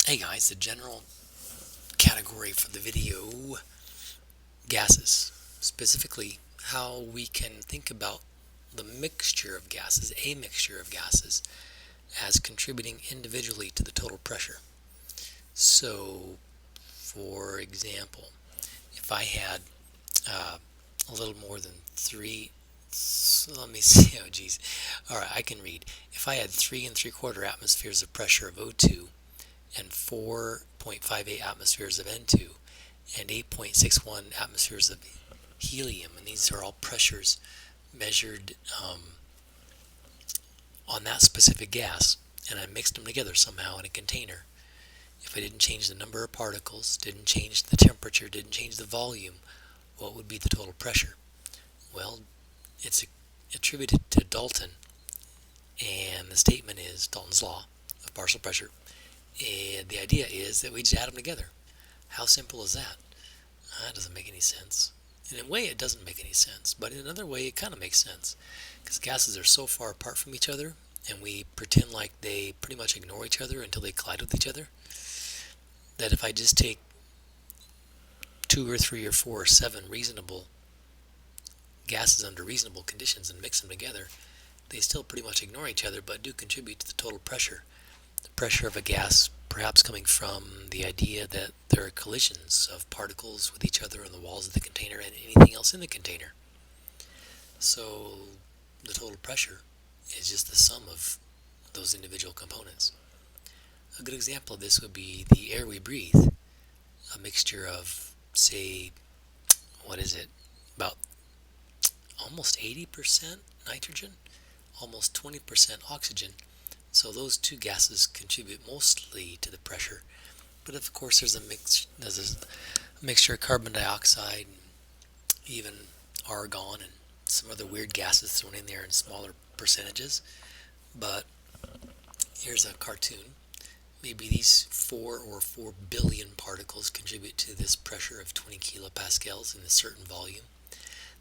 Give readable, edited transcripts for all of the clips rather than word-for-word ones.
Hey guys, the general category for the video, gases. Specifically, how we can think about the mixture of gases, a mixture of gases, as contributing individually to the total pressure. So, for example, if I had a little more than three, so let me see, oh geez. Alright, I can read. If I had 3 3/4 atmospheres of pressure of O2 and 4.58 atmospheres of N2, and 8.61 atmospheres of helium, and these are all pressures measured on that specific gas, and I mixed them together somehow in a container. If I didn't change the number of particles, didn't change the temperature, didn't change the volume, what would be the total pressure? Well, it's attributed to Dalton, and the statement is Dalton's Law of partial pressure. And the idea is that we just add them together. How simple is that? That doesn't make any sense. In a way, it doesn't make any sense, but in another way, it kind of makes sense. Because gases are so far apart from each other, and we pretend like they pretty much ignore each other until they collide with each other, that if I just take 2 or 3 or 4 or 7 reasonable gases under reasonable conditions and mix them together, they still pretty much ignore each other, but do contribute to the total pressure. The pressure of a gas perhaps coming from the idea that there are collisions of particles with each other on the walls of the container and anything else in the container. So the total pressure is just the sum of those individual components. A good example of this would be the air we breathe, a mixture of, say, what is it, about almost 80% nitrogen, almost 20% oxygen. So those two gases contribute mostly to the pressure. But of course, there's a mixture of carbon dioxide, and even argon, and some other weird gases thrown in there in smaller percentages. But here's a cartoon. Maybe these 4 billion particles contribute to this pressure of 20 kilopascals in a certain volume.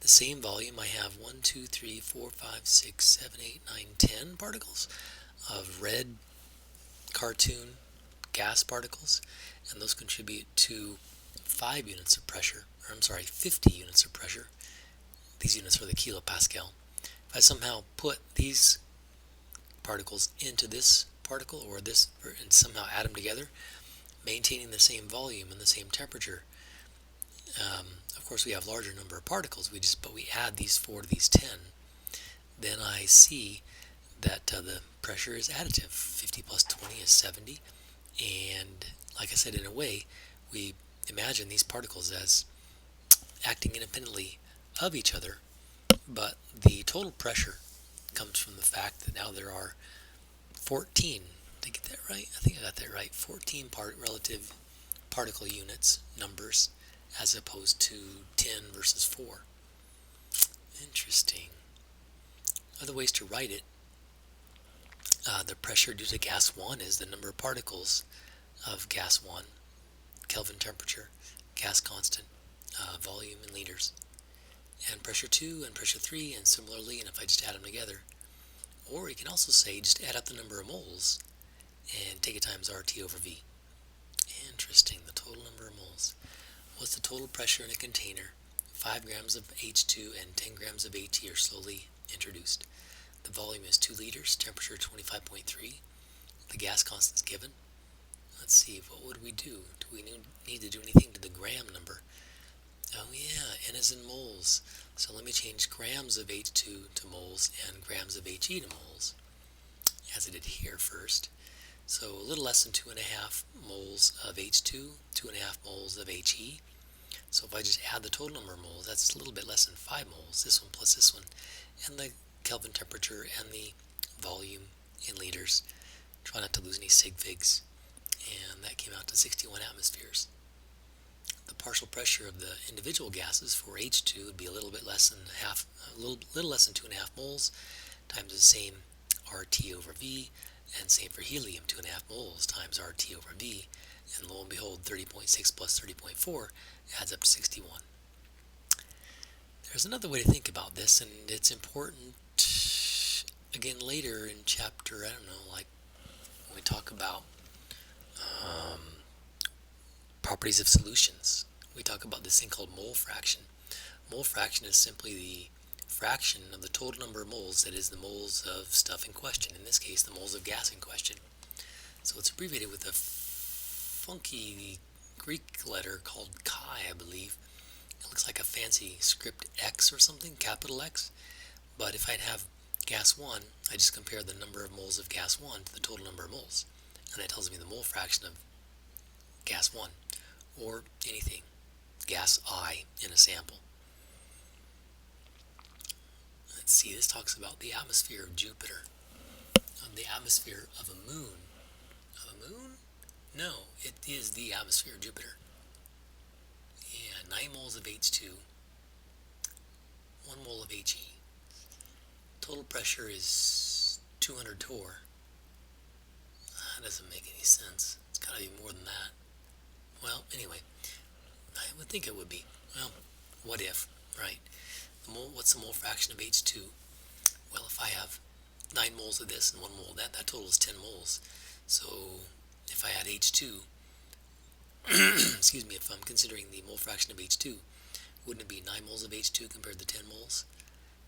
The same volume, I have 1, 2, 3, 4, 5, 6, 7, 8, 9, 10 particles of red cartoon gas particles, and those contribute to 5 units of pressure, or I'm sorry, 50 units of pressure. These units are the kilopascal. If I somehow put these particles into this particle and somehow add them together, maintaining the same volume and the same temperature, of course we have larger number of particles, but we add these 4 to these 10, then I see that the pressure is additive. 50 plus 20 is 70, and like I said, in a way, we imagine these particles as acting independently of each other, but the total pressure comes from the fact that now there are 14, did I get that right? I think I got that right, 14 relative particle units, numbers, as opposed to 10 versus 4. Interesting. Other ways to write it, the pressure due to gas 1 is the number of particles of gas 1, Kelvin temperature, gas constant, volume in liters, and pressure 2 and pressure 3, and similarly, and if I just add them together. Or you can also say just add up the number of moles and take it times RT over V. Interesting, the total number of moles. What's the total pressure in a container? 5 grams of H2 and 10 grams of AT are slowly introduced. The volume is 2 liters, temperature 25.3. The gas constant is given. Let's see, what would we do? Do we need to do anything to the gram number? Oh yeah, N is in moles. So let me change grams of H2 to moles and grams of HE to moles, as I did here first. So a little less than 2.5 moles of H2, 2.5 moles of HE. So if I just add the total number of moles, that's a little bit less than 5 moles, this one plus this one, and the Kelvin temperature and the volume in liters. Try not to lose any sig figs. And that came out to 61 atmospheres. The partial pressure of the individual gases for H2 would be a little less than 2.5 moles times the same RT over V, and same for helium, 2.5 moles times RT over V, and lo and behold, 30.6 plus 30.4 adds up to 61. There's another way to think about this, and it's important, again, later in chapter, I don't know, like when we talk about properties of solutions. We talk about this thing called mole fraction. Mole fraction is simply the fraction of the total number of moles that is the moles of stuff in question, in this case the moles of gas in question. So it's abbreviated with a funky Greek letter called chi, I believe. It looks like a fancy script X or something, capital X. But if I'd have gas 1, I just compare the number of moles of gas 1 to the total number of moles. And that tells me the mole fraction of gas 1, or anything, gas I in a sample. Let's see, this talks about the atmosphere of Jupiter. The atmosphere of a moon. Of a moon? No, it is the atmosphere of Jupiter. Yeah, 9 moles of H2, 1 mole of He. Total pressure is 200 torr. That doesn't make any sense. It's got to be more than that. Well, anyway, I would think it would be. Well, what if, right? What's the mole fraction of H2? Well, if I have 9 moles of this and 1 mole of that, that totals 10 moles. So if I add H2, excuse me, if I'm considering the mole fraction of H2, wouldn't it be 9 moles of H2 compared to 10 moles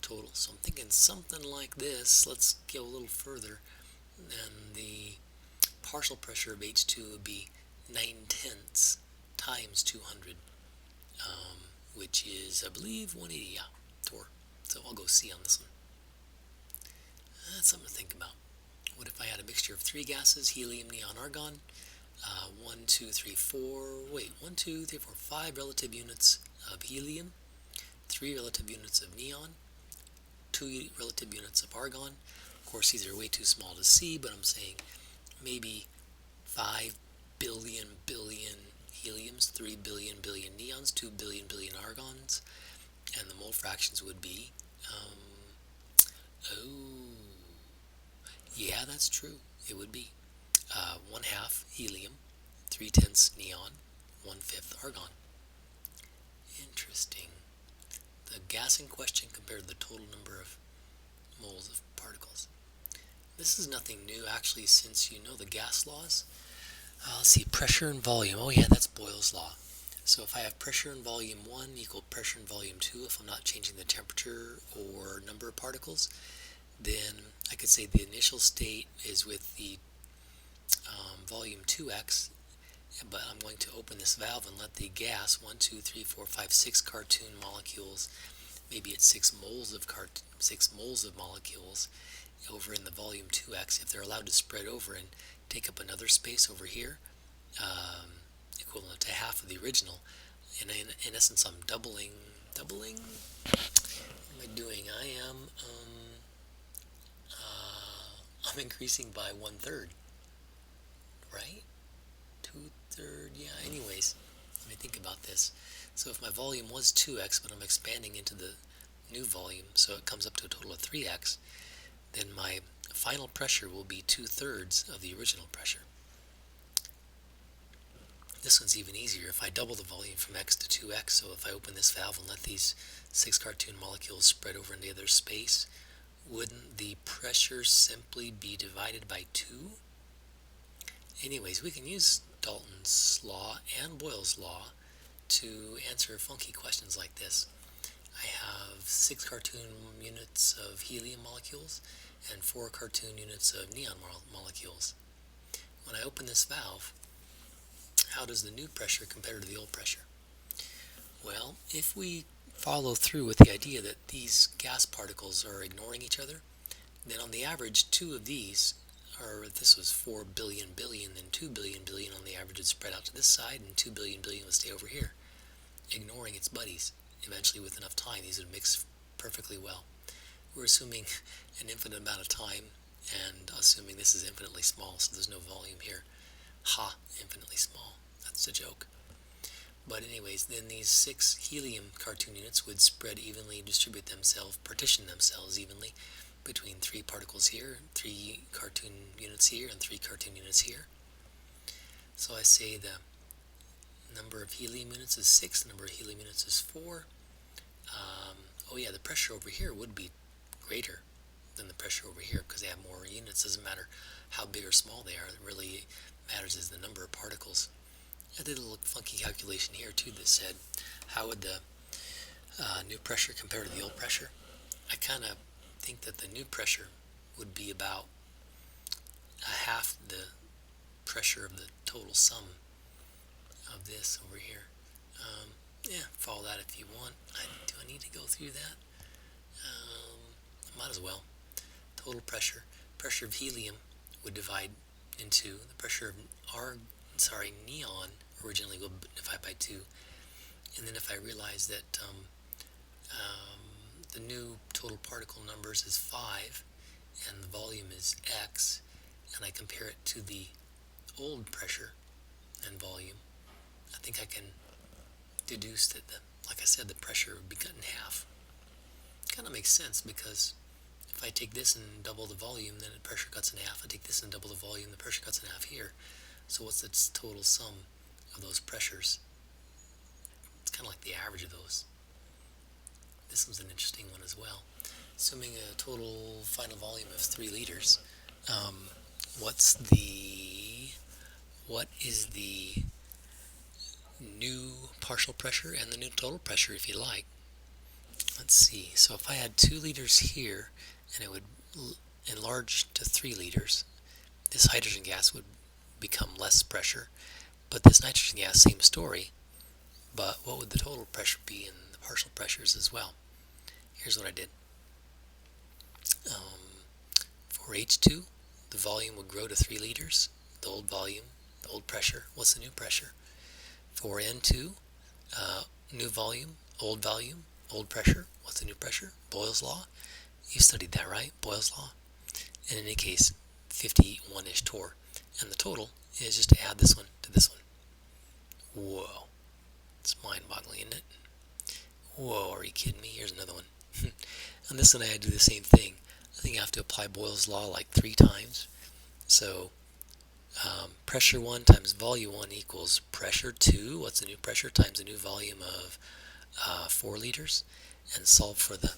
total? So I'm thinking something like this. Let's go a little further. And the partial pressure of H2 would be 9/10 times 200, which is, I believe, 180, yeah, torr. So I'll go C on this one. That's something to think about. What if I had a mixture of 3 gases, helium, neon, argon, 5 relative units of helium, 3 relative units of neon, 2 relative units of argon. Of course, these are way too small to see, but I'm saying maybe 5 billion heliums, 3 billion neons, 2 billion argons, and the mole fractions would be, yeah, that's true. It would be 1/2 helium, 3/10 neon, 1/5 argon. Interesting. The gas in question compared to the total number of moles of particles. This is nothing new, actually, since you know the gas laws. Let's see, pressure and volume. Oh yeah, that's Boyles Law. So if I have pressure in volume 1 equal pressure in volume 2, if I'm not changing the temperature or number of particles, then I could say the initial state is with the volume 2x, but I'm going to open this valve and let the gas, 1, 2, 3, 4, 5, 6 cartoon molecules, maybe it's 6 moles of molecules over in the volume 2x, if they're allowed to spread over and take up another space over here, equivalent to half of the original. And in essence, I'm doubling, what am I doing? I'm increasing by 1/3, right? 2/3, yeah, anyways, let me think about this. So if my volume was 2x, but I'm expanding into the new volume, so it comes up to a total of 3x, then my final pressure will be 2/3 of the original pressure. This one's even easier. If I double the volume from x to 2x, so if I open this valve and let these 6 cartoon molecules spread over into the other space, wouldn't the pressure simply be divided by 2? Anyways, we can use Dalton's Law and Boyles Law to answer funky questions like this. I have 6 cartoon units of helium molecules and 4 cartoon units of neon molecules. When I open this valve, how does the new pressure compare to the old pressure? Well, if we follow through with the idea that these gas particles are ignoring each other, then on the average, 2 of these, or if this was 4 billion, then 2 billion on the average would spread out to this side, and 2 billion would stay over here, ignoring its buddies. Eventually, with enough time, these would mix perfectly well. We're assuming an infinite amount of time, and assuming this is infinitely small, so there's no volume here. Infinitely small. That's a joke. But anyways, then these 6 helium cartoon units would spread evenly, partition themselves evenly between 3 particles here, 3 cartoon units here, and 3 cartoon units here. So I say the number of helium units is 6, the number of helium units is 4. The pressure over here would be greater than the pressure over here because they have more units. Doesn't matter how big or small they are. It really matters is the number of particles. did a little funky calculation here too that said, how would the new pressure compare to the old pressure? I kind of think that the new pressure would be about a half the pressure of the total sum of this over here. Yeah, follow that if you want. Do I need to go through that? Might as well. Total pressure. Pressure of helium would divide into the pressure of neon originally would divide by 2. And then if I realize that the new total particle numbers is 5 and the volume is x, and I compare it to the old pressure and volume, I think I can deduce that, like I said, the pressure would be cut in half. Kind of makes sense, because if I take this and double the volume, then the pressure cuts in half. I take this and double the volume, the pressure cuts in half here. So what's the total sum of those pressures? It's kind of like the average of those. This one's an interesting one as well. Assuming a total final volume of 3 liters, what is the new partial pressure and the new total pressure, if you like? Let's see. So if I had 2 liters here and it would enlarge to 3 liters, this hydrogen gas would become less pressure, but this nitrogen gas, same story. But what would the total pressure be in the partial pressures as well? Here's what I did. For H2, the volume would grow to 3 liters, the old volume, the old pressure. What's the new pressure? For N2, new volume, old pressure. What's the new pressure? Boyles Law. You studied that, right? Boyles Law. And in any case, 51-ish torr. And the total is just to add this one to this one. Whoa. It's mind-boggling, isn't it? Whoa, are you kidding me? Here's another one. On this one, I do the same thing. I think I have to apply Boyles Law like 3 times. So, pressure 1 times volume 1 equals pressure 2. What's the new pressure? Times the new volume of 4 liters. And solve for the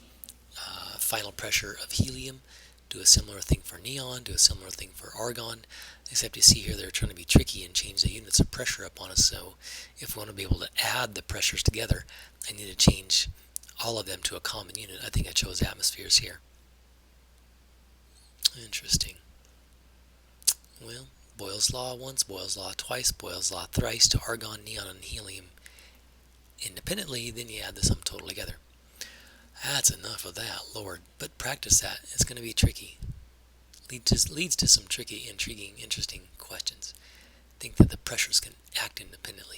final pressure of helium. Do a similar thing for neon. Do a similar thing for argon. Except you see here they're trying to be tricky and change the units of pressure up on us. So if we want to be able to add the pressures together, I need to change all of them to a common unit. I think I chose atmospheres here. Interesting. Well, Boyles Law once, Boyles Law twice, Boyles Law thrice to argon, neon, and helium independently, then you add the sum total together. That's enough of that, Lord. But practice that. It's going to be tricky. Leads to some tricky, intriguing, interesting questions. Think that the pressures can act independently.